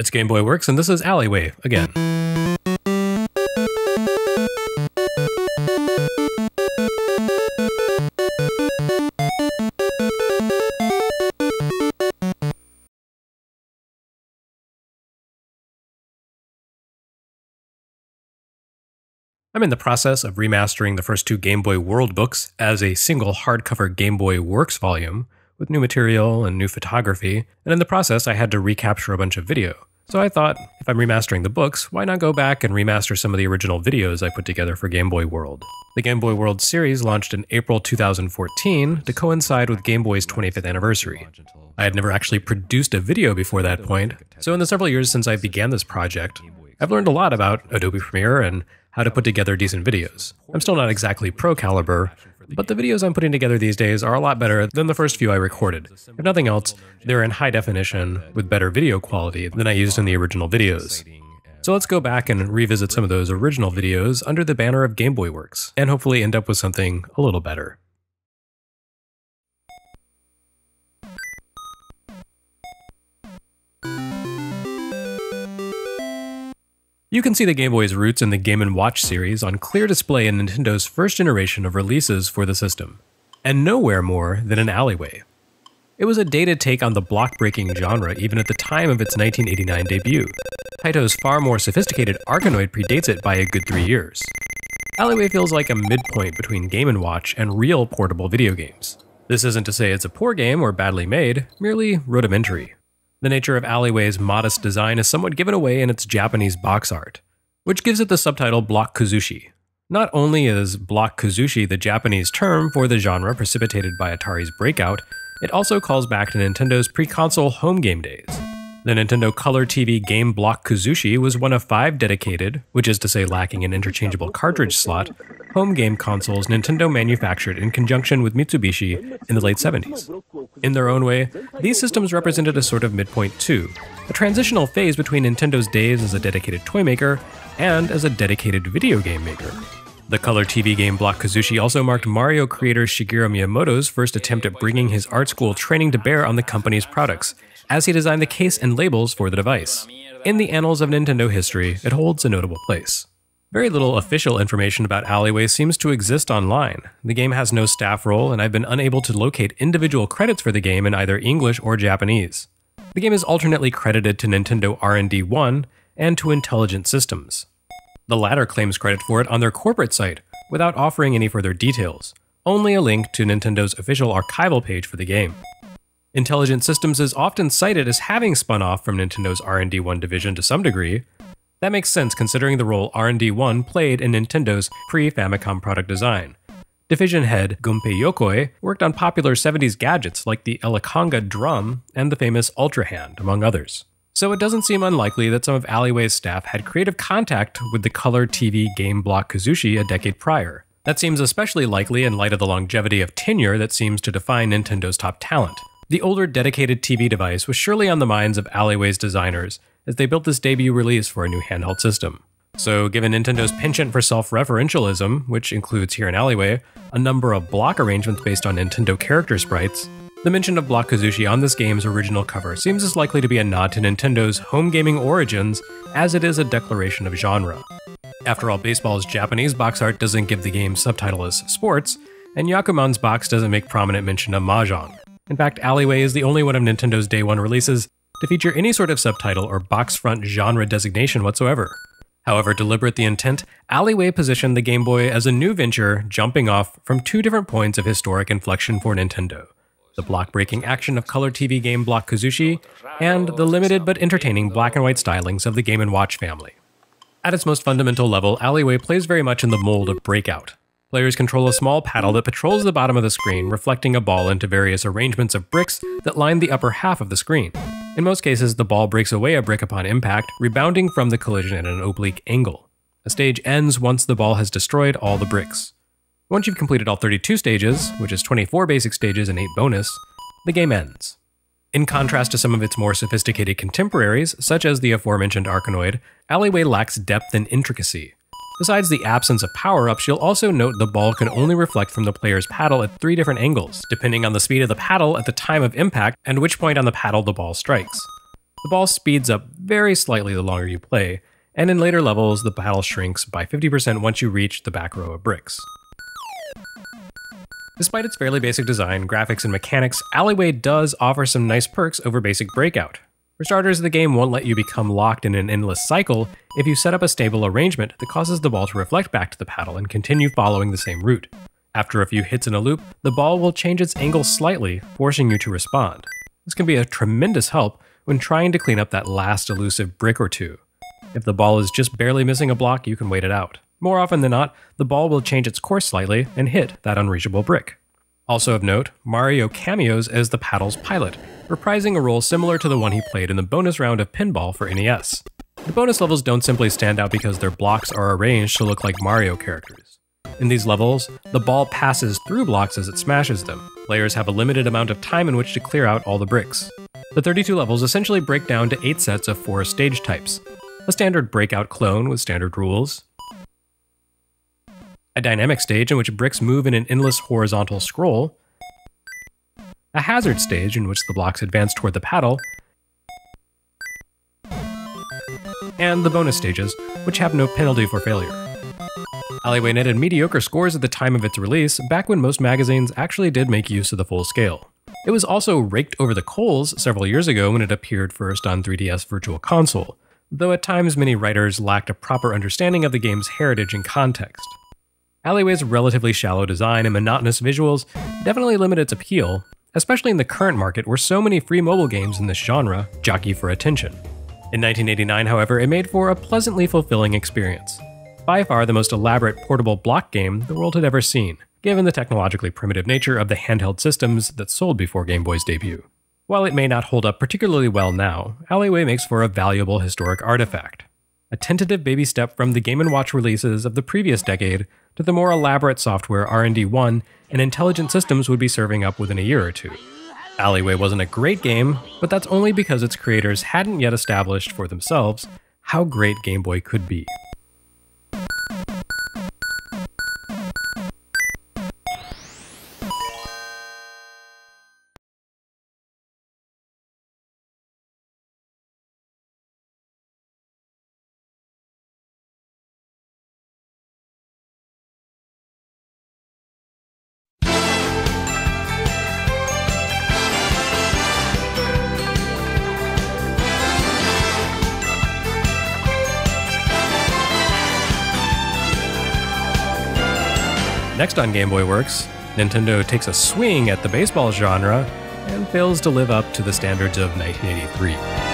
It's Game Boy Works, and this is Alleyway again. I'm in the process of remastering the first two Game Boy World books as a single hardcover Game Boy Works volume, with new material and new photography, and in the process I had to recapture a bunch of video. So I thought, if I'm remastering the books, why not go back and remaster some of the original videos I put together for Game Boy World. The Game Boy World series launched in April 2014 to coincide with Game Boy's 25th anniversary. I had never actually produced a video before that point, so in the several years since I began this project, I've learned a lot about Adobe Premiere and how to put together decent videos. I'm still not exactly pro caliber, but the videos I'm putting together these days are a lot better than the first few I recorded. If nothing else, they're in high definition with better video quality than I used in the original videos. So let's go back and revisit some of those original videos under the banner of Game Boy Works, and hopefully end up with something a little better. You can see the Game Boy's roots in the Game & Watch series on clear display in Nintendo's first generation of releases for the system, and nowhere more than in Alleyway. It was a dated take on the block-breaking genre even at the time of its 1989 debut. Taito's far more sophisticated ARKANOID predates it by a good 3 years. Alleyway feels like a midpoint between Game & Watch and real portable video games. This isn't to say it's a poor game or badly made, merely rudimentary. The nature of Alleyway's modest design is somewhat given away in its Japanese box art, which gives it the subtitle Block KUZUSHI. Not only is Block KUZUSHI the Japanese term for the genre precipitated by Atari's Breakout, it also calls back to Nintendo's pre-console home game days. The Nintendo Color TV game Block KUZUSHI was one of 5 dedicated, which is to say lacking an interchangeable cartridge slot, home game consoles Nintendo manufactured in conjunction with Mitsubishi in the late 70s. In their own way, these systems represented a sort of midpoint too, a transitional phase between Nintendo's days as a dedicated toy maker and as a dedicated video game maker. The Color TV game Block KUZUSHI also marked Mario creator Shigeru Miyamoto's first attempt at bringing his art school training to bear on the company's products, as he designed the case and labels for the device. In the annals of Nintendo history, it holds a notable place. Very little official information about Alleyway seems to exist online. The game has no staff role, and I've been unable to locate individual credits for the game in either English or Japanese. The game is alternately credited to Nintendo R&D 1 and to Intelligent Systems. The latter claims credit for it on their corporate site, without offering any further details, only a link to Nintendo's official archival page for the game. Intelligent Systems is often cited as having spun off from Nintendo's R&D 1 division to some degree. That makes sense considering the role R&D 1 played in Nintendo's pre-Famicom product design. Division head Gunpei Yokoi worked on popular 70s gadgets like the Elikonga drum and the famous Ultra Hand, among others. So it doesn't seem unlikely that some of Alleyway's staff had creative contact with the Color TV game Block KUZUSHI a decade prior. That seems especially likely in light of the longevity of tenure that seems to define Nintendo's top talent. The older dedicated TV device was surely on the minds of Alleyway's designers as they built this debut release for a new handheld system. So given Nintendo's penchant for self-referentialism, which includes here in Alleyway, a number of block arrangements based on Nintendo character sprites, the mention of Block KUZUSHI on this game's original cover seems as likely to be a nod to Nintendo's home gaming origins as it is a declaration of genre. After all, Baseball's Japanese box art doesn't give the game's subtitle as sports, and Yakuman's box doesn't make prominent mention of Mahjong. In fact, Alleyway is the only one of Nintendo's Day 1 releases to feature any sort of subtitle or box front genre designation whatsoever. However deliberate the intent, Alleyway positioned the Game Boy as a new venture jumping off from 2 different points of historic inflection for Nintendo: the block-breaking action of Color TV game Block KUZUSHI, and the limited but entertaining black and white stylings of the Game & Watch family. At its most fundamental level, Alleyway plays very much in the mold of Breakout. Players control a small paddle that patrols the bottom of the screen, reflecting a ball into various arrangements of bricks that line the upper half of the screen. In most cases, the ball breaks away a brick upon impact, rebounding from the collision at an oblique angle. A stage ends once the ball has destroyed all the bricks. Once you've completed all 32 stages, which is 24 basic stages and 8 bonus, the game ends. In contrast to some of its more sophisticated contemporaries, such as the aforementioned ARKANOID, Alleyway lacks depth and intricacy. Besides the absence of power-ups, you'll also note the ball can only reflect from the player's paddle at 3 different angles, depending on the speed of the paddle at the time of impact and which point on the paddle the ball strikes. The ball speeds up very slightly the longer you play, and in later levels the battle shrinks by 50% once you reach the back row of bricks. Despite its fairly basic design, graphics, and mechanics, Alleyway does offer some nice perks over basic Breakout. For starters, the game won't let you become locked in an endless cycle if you set up a stable arrangement that causes the ball to reflect back to the paddle and continue following the same route. After a few hits in a loop, the ball will change its angle slightly, forcing you to respond. This can be a tremendous help when trying to clean up that last elusive brick or two. If the ball is just barely missing a block, you can wait it out. More often than not, the ball will change its course slightly and hit that unreachable brick. Also of note, Mario cameos as the paddle's pilot, reprising a role similar to the one he played in the bonus round of Pinball for NES. The bonus levels don't simply stand out because their blocks are arranged to look like Mario characters. In these levels, the ball passes through blocks as it smashes them. Players have a limited amount of time in which to clear out all the bricks. The 32 levels essentially break down to 8 sets of 4 stage types. A standard Breakout clone with standard rules, a dynamic stage in which bricks move in an endless horizontal scroll, a hazard stage in which the blocks advance toward the paddle, and the bonus stages, which have no penalty for failure. Alleyway netted mediocre scores at the time of its release, back when most magazines actually did make use of the full scale. It was also raked over the coals several years ago when it appeared first on 3DS Virtual Console, though at times many writers lacked a proper understanding of the game's heritage and context. Alleyway's relatively shallow design and monotonous visuals definitely limit its appeal, especially in the current market where so many free mobile games in this genre jockey for attention. In 1989, however, it made for a pleasantly fulfilling experience. By far the most elaborate portable block game the world had ever seen, given the technologically primitive nature of the handheld systems that sold before Game Boy's debut. While it may not hold up particularly well now, Alleyway makes for a valuable historic artifact. A tentative baby step from the Game & Watch releases of the previous decade to the more elaborate software R&D 1 and Intelligent Systems would be serving up within a year or two. Alleyway wasn't a great game, but that's only because its creators hadn't yet established for themselves how great Game Boy could be. Next on Game Boy Works, Nintendo takes a swing at the baseball genre and fails to live up to the standards of 1983.